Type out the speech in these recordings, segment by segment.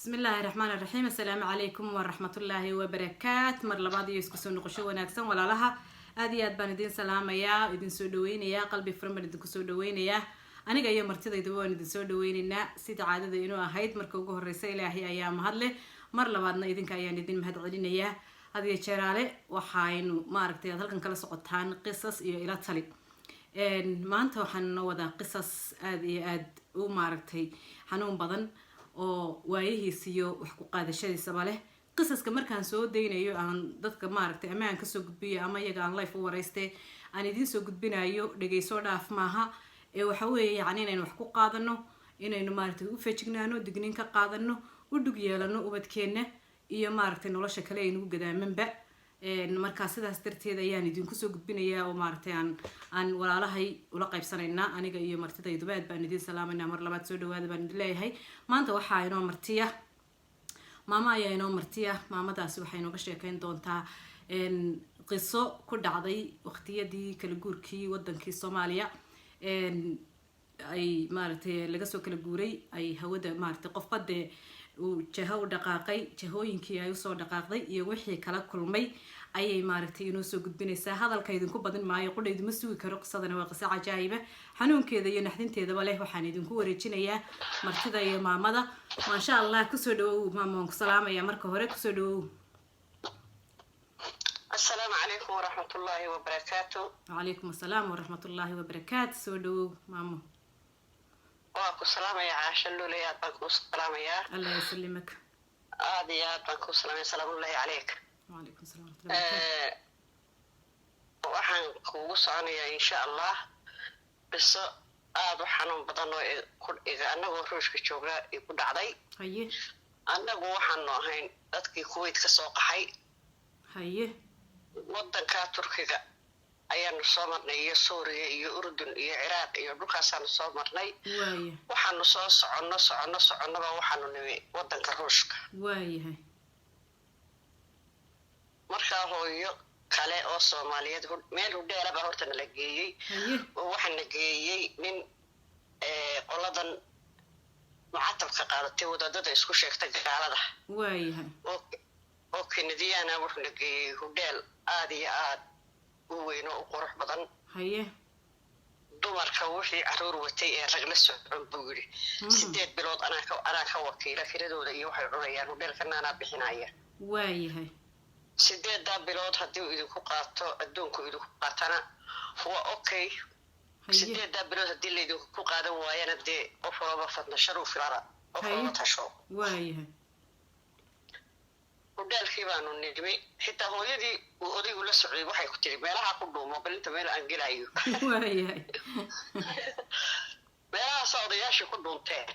بسم الله الرحمن الرحيم. السلام عليكم ورحمة الله وبركاته. مر لبعض يسكسون نقشوا ونكسن ولا لها هذه أدبان دين سلام يا دين سودوين يا قلبي فرمر دين كسودوين يا أنا جاية مرتدى يدوان دين سودوين إن سيد عادة إنه هيد مركوجه الرسالة هي أيام هذله مر لبعضنا إذن كأيان دين مهد علينا يا هذه الشرالة وحين ما عرفت هذا كان كلا سقطان قصص إلى تلي ما أنت وحن وذا قصص هذه وما عرفتي حنون بدن oo waayihiisiyo wax ku qaadashadiisaba leh qisaska markaan soo deynayo aan dadka maaragtay amaan ka soo gudbiyo ama iyaga aan live u wareystay aan idin soo gudbinayo dhageyso dhaaf maaha ee waxa weeye yacni inaynu wax ku qaadano inaynu maaragtay u feejignaano digniin ka qaadano u dhug yeelano ubadkeena iyo maaragtay nolosha kale aynu u gadaamanba marka sidaas darteed ayaan idin ku soo gudbinayaa oo maaragtay aan walaalahay ula qaybsanaynaa aniga iyo martidaydu baad baan idin salaamayna mar labaad soo dhawaada baan idin leeyahay maanta waxa inoo martiya maama ayaa inoo martiya maamadaasi waxay inooga sheekayn doontaa qiso ku dhacday waqtiyadii kala guurkii wadankii Soomaaliya ay maaragtay laga soo kala guuray ay hawada maaragtay qof qade uu jaha u dhaqaaqay jahooyinkii ay u soo dhaqaaqday iyo wixii kala kulmay ayay maaragtay inoo soo gudbinaysaa hadalka idinku badan maayo qodaydu ma sugi karo qisadana waa qiso cajaa'ib xanuunkeeda iyo naxdinteedaba leh waxaan idinku wareejinayaa martida iyo maamada ma sha Allah ku soo dhawow maamo ku salaamaya marka hore ku soo dhawow السلام عليكم ورحمة الله وبركاته. وعليكم السلام ورحمة الله وبركاته سو dhawow maamo وأكو سلام يا عاشا لولي أباكو سلام يا الله يسلمك آدي يا أباكو سلام سلام الله عليك. وعليكم السلام ورحمة الله وبركاته. وحن كوس عنيا إن شاء الله بس وحنون بدنو إذا أنا وروش كشوغا يكون عضي هيه أنا وحنو هين أتكي كويت كسوق حي هيه ودن كاتركيغا ayaanu soo marnay iyo Suuriya iyo Urdun iyo Ciraaq iyo dhulkaasaan soo marnay waxaanu soo soconaba waxaanu nimay wadanka Ruushka waayahay marka hooyo kale oo Soomaaliyeed meel u dheeraba horta la geeyay oo waxaan geeyay nin qoladan mucatabka qaadatay wadadada isku sheegtay gaalada waayahay oo Kennedy-ana wuxuu la geeyay hudeel aad iyo aad وين وقرح بدن هيه dumarka wixii caruur watay ee rag la socon buuri sideed bilood ana ka wakiila firadooda iyo waxay cunayaan hudheelkana ana bixinaya waayahay sideeda bilood hadii uu idinku qaato adduunku idinku qaatana waa okay sideeda bilood hadii la idinku qaadan waayana de qof walba fadna sharaf filara qof walba tasho waayahay hudheelkii baanu nidmay xitaa hooyadii uu odaygu la socday waxay ku tiri meelaha ku dhuumo balinta meel aan gelayo waayahay meelaha soodayaasha ku dhuunteen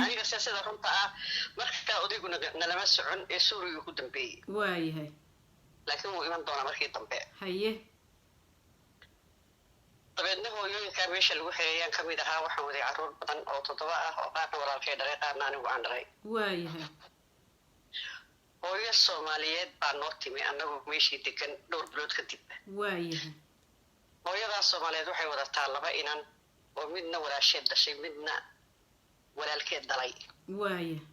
aniga sida runta ah marka odaygu nalama socon ee Suuriga ku dambeeyay waayahay laakiin uu iman doona markii dambe haye dabeedna hooyooyinka meesha lagu xeeyaan kamid ahaa waxaan waday caruur badan oo 7 ah oo qaar walaalkay dhalay qaarna anigu aan dhalay waayahay hooyo Soomaaliyeed baa noo timi anagu meeshii degan dhowr bilood kadib waayahay hooyada Soomaaliyeed waxay wadataa laba inan oo midna walaasheed dhashay midna walaalkeed dhalay waayahay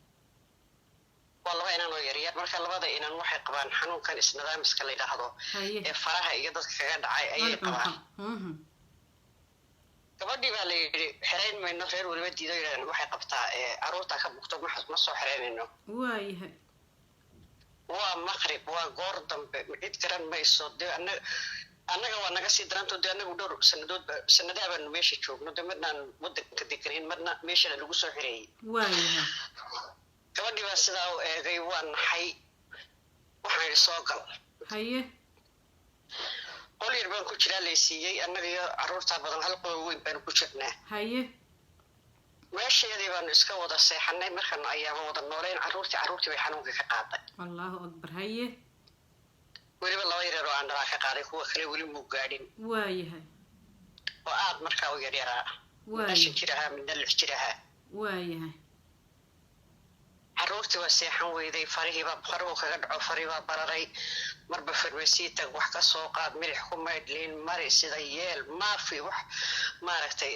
والله إنا نويريا مركا لبدا إنا نوحي قبان حنون كان إسنادام إسكالي لحظو فراها إيادات كغاد عاي أي قبان كبادي بالي حرين من نفير والبدي دويران وحي قبطا عروتا كبكتو مصو حرين إنو وايها ومقرب وغوردن مجد كران ميسو دي أنا وانا قاسي درانتو دي أنا ودور سندابا ميشي تشوك نو دي مدنا مدن كدكرين مدنا ميشي للغسو حرين وايها gabadhii baa sidaa u eegay waan naxay waxaan soo gal haye qol yar baan ku jiraa leesiiyay annaga iyo caruurta badan hal qol weyn baan ku jirnaa haye meesheedii baan iska wada seexanay markaan ayaaba wada nooleen caruurtii bay xanuunka ka qaaday Allahu akbar haye weliba laba yar oo aan dhalaa ka qaaday kuwa kale weli muu gaadhin waayahay oo aad markaa u yaryaraa waayahay jiraha midna 6 jiraha waayahay caruurtii waa seexan weyday farihiiba qarow kaga dhaco fariiba bararay marba farmasiita wax ka soo qaad milix ku maydlin mari sida yeel maafi wax maaragtay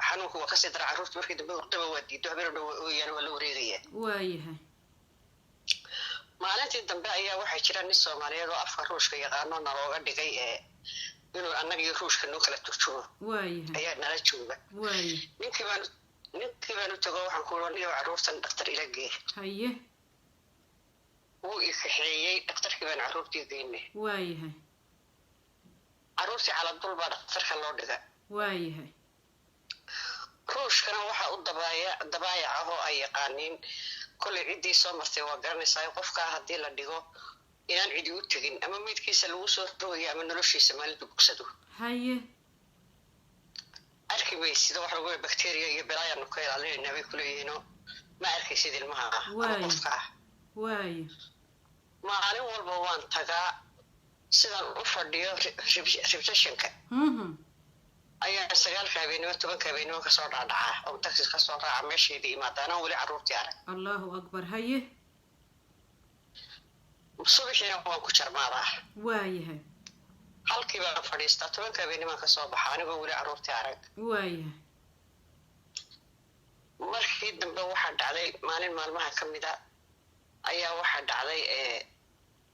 xanuunku waa ka sii dara caruurtii markii dambe waqtiba waa diido habeen oo yaan wala wareegaya waayahay dambe ayaa waxay jiraan nin Soomaaliyeed oo afka ruushka yaqaano nalooga dhigay inuu annaga iyo ruushka noo kala turjumo ayaa nala jooga ninkii baan u tago waxaan ku wanayo caruurtan dhakhtar ila geey wuu i kaxeeyey dhakhtarkii baan caruurtii geynay caruurtii cala dul baa dhakhtarka loo dhiga ruushkana waxaa u dabaayac ah oo ay yaqaaniin kolley ciddii soo martay waa garanaysaa qofkaa haddii la dhigo inaan cidi u tegin ama meydkiisa lagu soo rogayo ama noloshiisa maalinta bogsado arki maysid waxa lagu bacteria iyo balaayaanu ka ilaalinaynaa bay kuleeyihiinoo ma arkaysid ilmaha qofka maalin walba waan tagaa sidaan u fadhiyo receptionka ayaa 9 habeenimo 10 habeenimo kasoo dhaadhacaa oo taxi kasoo raaca meesheedii imaadaan weli caruurtii arag allahu akbar subaxina waan ku jarmaadaa halkii baan fadhiistaa 10 habeenimo kasoo baxa anigoo weli caruurtii arag markii dambe waxaa dhacday maalin maalmaha ka mida ayaa waxaa dhacday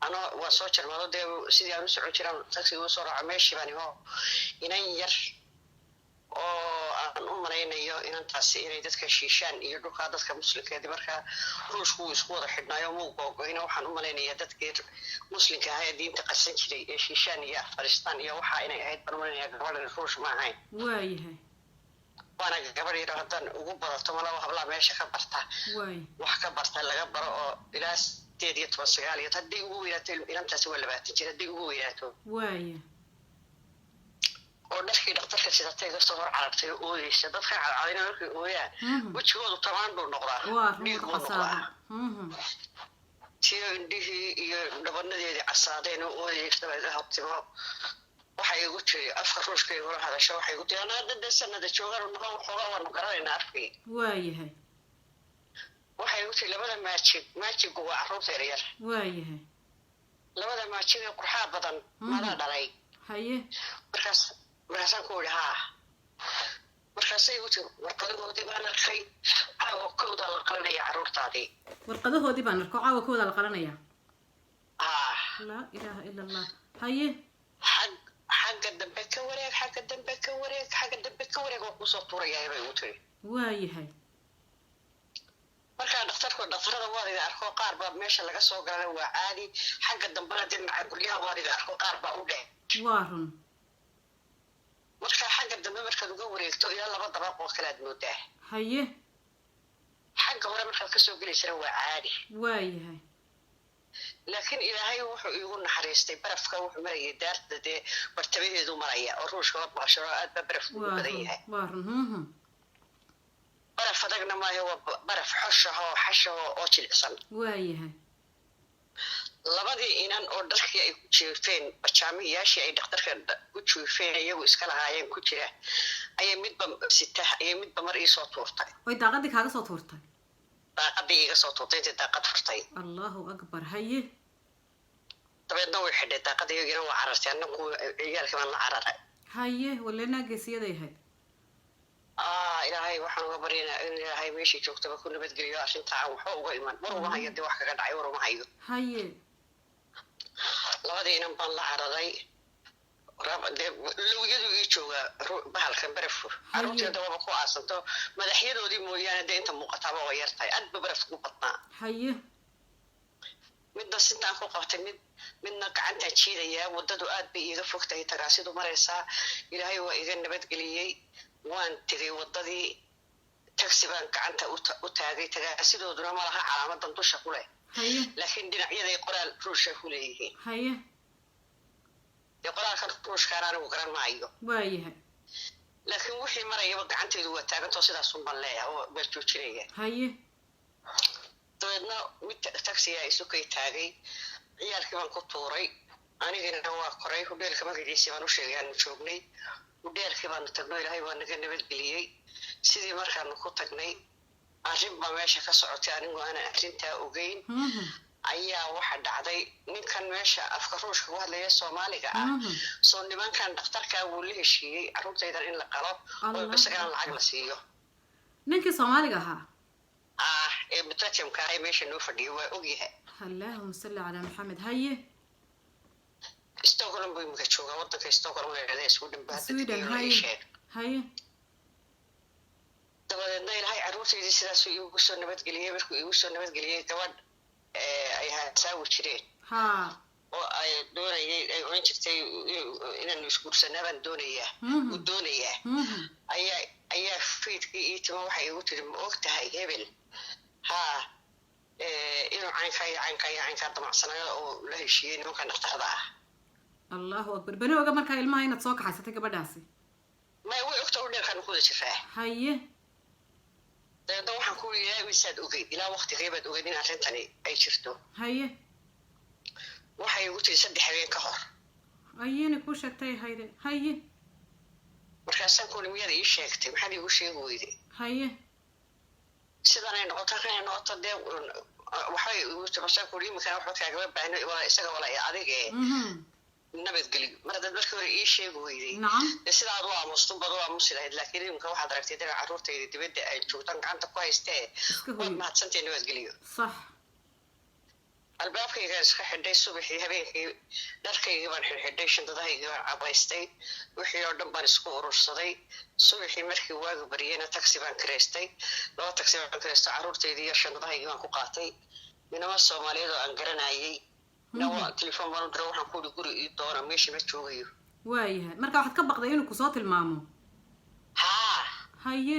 ano waa soo jarmaado dee sidii aan u socon jiraan taxi uu soo raaca meeshii baan inan yar oo aan u malaynayo inantaasi inay dadka shiishaan iyo dhulkaa dadka muslimkeedii markaa ruushku uu isku wada xidhnaayo muugogoyna waxaan u malaynayaa dadkii muslimka ahaa ee diinta qarsan jiray ee shiishaan iyo afghanistan iyo waxaa inay ahayd baan malaynayaa gabadhan ruush ma ahayn waana gabadh yaro haddaan ugu badato malaba hablaa meesha ka barta wax ka barta laga baro oo ilaa 18 haddii ugu weynaato inantaasi waa 20 jir haddii ugu weynaato oo dharkii dhakhtarka sidatay kasoo hor carartay oo ooyeysa dadka cadcadayna markay ooyaan wejigoodu tamaanduu noqdaa dhiig buu noqdaa tiyo indhihii iyo dhabanadeedii casaadeen oo ooyeysa laga habtimo waxay igu tiri afka ruushka igula hadasho waxay igu tiri anaa dad sanada joogaan naga waxoogaa waanu garanaynaa arkay waxay igu tiri labada maajigu waa caruurta yaryar labada maajig ee qurxaa badan madaa dhalay markaasaan ku idhi haa markaasay igu tiri warqadahoodii baan arkay caawa kowda la qalanaya caruurtaadii warqadahoodii baan arko caawa kowda la qalanaya laa ilaaha ila allah xagga dambe ka wareeg waa kusoo tuurayaa bay igu tiri markaa dhakhtarada waadiga arko qaar baa meesha laga soo galana waa caadi xagga dambena dhinaca guryaha waadiga arko qaar baa u dheh markaa xagga dambe markaad uga wareegto ilaa 2 dabaq oo kale aad moodaa xagga hore markaad kasoo gelaysana waa caadi laakiin ilaahay wuxuu iigu naxariistay barafka wuxuu marayay daarta dee bartabadeedu maraya oo ruushka la baasharo aad baa baraf ugu badan yahay baraf adagna maayo waa baraf xoshaho xashaho oo jilicsan labadii inan oo dharkii ay ku jeefeen bajaamiyaashii ay dhakhtarka ku jeefeen iyagu iska lahaayeen ku jira ayay midba mar ii soo tuurtay daaqadii kaaga soo tuurtay daaqadii iga soo tuurtay intii daaqad furtay allahu akbar dabeedna way xidhay daaqadii iyagina waa carartay annagu ciyaalkii baan la cararay walena geesiyaday ahayd ilaahay waxaan uga baryaynaa in ilaahay meeshii joogtaba ku nabadgeliyo arrintaa aan waxba uga iman war uma hayo dee wax kaga dhacay war uma hayo labadii inan baan la cararay lowyadu ii jooga bahalkan barafku caruurteeda waba ku aasanto madaxyadoodii mooyaane dee inta muuqataaba waa yartahay aad ba barafku u badnaa midna sintaan ku qabtay midna gacantaan jiidayaa waddadu aad bay iiga fogtahay tagaasidu maraysaa ilaahay waa iga nabadgeliyey waan tegay waddadii taxi baan gacanta u taagay tagaasidooduna ma laha calaamadan dusha ku leh laakiin dhinacyaday qoraal ruusha ku leeyihiin dee qoraalkan ruushkaana anigu garan maayo laakiin wixii marayaba gacanteedu waa taagantoo sidaasun baan leeyahay oo baan joojinaya dabeedna mid taxiga isukay taagay ciyaalkii baan ku tuuray anigana waa koray hudheelka magaciisii baan u sheegay aanu joognay hudheelkii baanu tagno ilaahay waa naga nabadgeliyey sidii markaanu ku tagnay arrin baa meesha ka socotay anigu aanan arrintaa ogeyn ayaa waxa dhacday ninkan meesha afka ruushka ku hadlaya Soomaaliga soo nimankan dhakhtarka wuu la heshiiyey caruurtaydan in la qalo oo isagana lacag la siiyo ninkii Soomaaliga ahaa mutajamka ahay meesha noo fadhiyo waa ogyahay. اللهم صل على محمد. هاي Stockholm buu imika joogaa wadanka Stockholm ee Sweden baa سويدن. هاي dabadeedna ilaahay carruurtaydii sidaas iigu soo nabadgeliyey. markuu iigu soo nabadgeliyey gabadh ay haasaawi jireen oo ay doonayay ay oran jirtay inaanu isguursanaa baan doonayaa u doonayaa ayaa fiidkii ii timo waxay igu tiri ma og tahay hebel inuu caynkaa damacsanayo oo la heshiiyey nimankan dhaqtarada ah. allahu akbar. bani oga markaa ilmaha inaad soo kaxaysatay gabadhaasi? may way ogta u dheerkaan kuwada jiraa. haye dabeedna waxaan ku yidhi ilaa wiisaad ogeyd ilaa waqtigee baad ogeyd in arrintani ay jirto? haye waxay igu tiri 3 habeen ka hor. ayayna kuu sheegtay? hayde haye markaasaan kuuli miyaad ii sheegtay maxaad iigu sheegi weyday? haye sidanay noqoto kanay noqoto dee waxbay igu tiri markaasaan kuuli imikana waxba kaagama baahno waa isaga wala adige nabadgelyo. mar haddaad markii hore ii sheegi weyday sidaad u aamusto bad u aamusi lahayd, laakiin imika waxaad aragtay dee carruurtayda dibadda ay joogtaan gacanta ku haystee waad mahadsantahay nabadgelyo. sax albaabkaygaan iska xidhay subaxii habeenkii dharkaygii baan xidhay shandadahaygii baan cabaystay wixii oo dhan baan isku urursaday. subaxii markii waagu baryeyna taxi baan kireystay 2 taxi baan kireystay carruurtaydii iyo shandadahaygii baan ku qaatay. minama Soomaaliyeed oo aan garanayay nawa telefoon baan u diray waxaan ku guri ii doona meeshii ma joogayo. waayahay marka waxaad ka baqday inuu kusoo tilmaamo? haye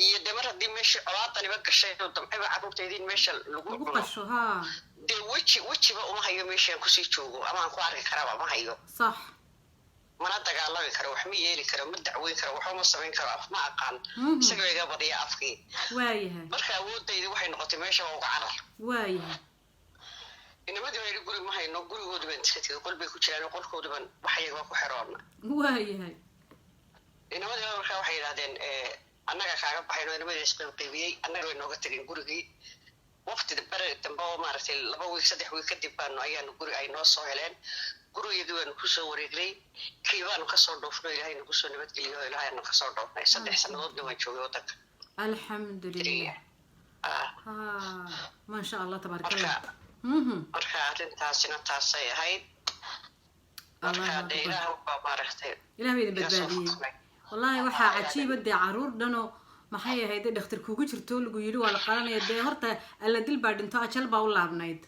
iyo de mar haddii meeshii colaadaniba gashay oo damceba carruurtaydii meesha lagu qasho dee wejiba uma hayo meeshaan kusii joogo ama aan ku arki karaba ma hayo. sax mana dagaalami karo wax ma yeeli karo ma dacweyn karo waxba ma samayn karo af ma aqaan isagoo iga badiya afkii. waayahay marka awoodaydi waxay noqotay meesha waa uga carar. waayahay inamadii baa yidhi guri ma hayno gurigoodii baan iska tegay qol bay ku jiraan qolkoodii baan waxyaga ku xiroona. waayahay inamadii markaa waxay yidhahdeen annaga kaaga baxayno inamadii isqaybqaybiyey annaga way nooga tageen gurigii. waqti bare dambe oo maaragtay 2 wiig 3 wiig kadib baanu ayaanu guri ay noo soo heleen. gurigii baanu kusoo wareegnay kii baanu kasoo dhoofno ilaahay nagu soo nabadgeliyo ilaahay nagu kasoo dhoofnay 3 sannadoodna waan joogay wadanka. alxamdulilah. ma sha allah tabaarakallah. marka arrintaasina taasay ahayd. marka dee ilaah baa maaragtay ilaah idin badbaadiyey. wallaahi waxaa cajiiba dee carruur dhanoo maxay ahayd dhakhtar kuugu jirto lagu yidhi waa la qalanaya dee horta alla dil baa dhinto ajal baa u laabnayd.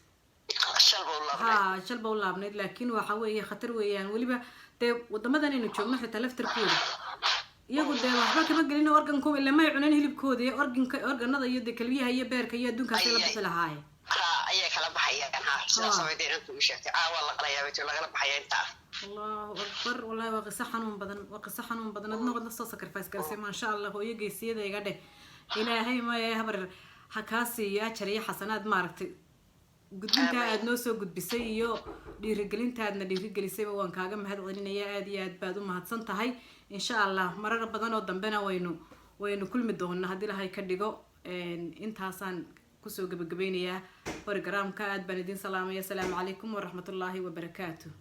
ajal baa u laabnayd laakiin waxa weeye khatar weeyaan. weliba dee wadamadan aynu joogno xitaa laftarkooda iyagu dee waxba kama gelin organku ilamay cuneen hilibkooda iyo organada iyo dee kalbiyaha iyo beerka iyo adduunkaasay la bixi lahaayeen. ayay kala baxayaan sidaas oo deegaanku u sheegtay waa la qalayaa way lagala baxaya intaa. allahu akbar. wallahi waa qiso xanuun badan adna wada soo sacrifice garsay ma sha Allah hooyo geesiyada iga dheh ilaahay ma habar ha kaa siiyo ajar iyo xasanaad maaragtay gudbinta aad noo soo gudbisay iyo dhiirigelintaadna dhiirigelisayba waan kaaga mahad celinayaa. aad iyo aad baad u mahadsan tahay. insha Allah marar badan oo dambena waynu kulmi doonaa haddii Ilaahay ka dhigo. intaasaan kusoo gabagabeynayaa barnaamijka. aad baan idin salaamaya. assalaamu calaykum waraxmatullaahi wabarakaatuh.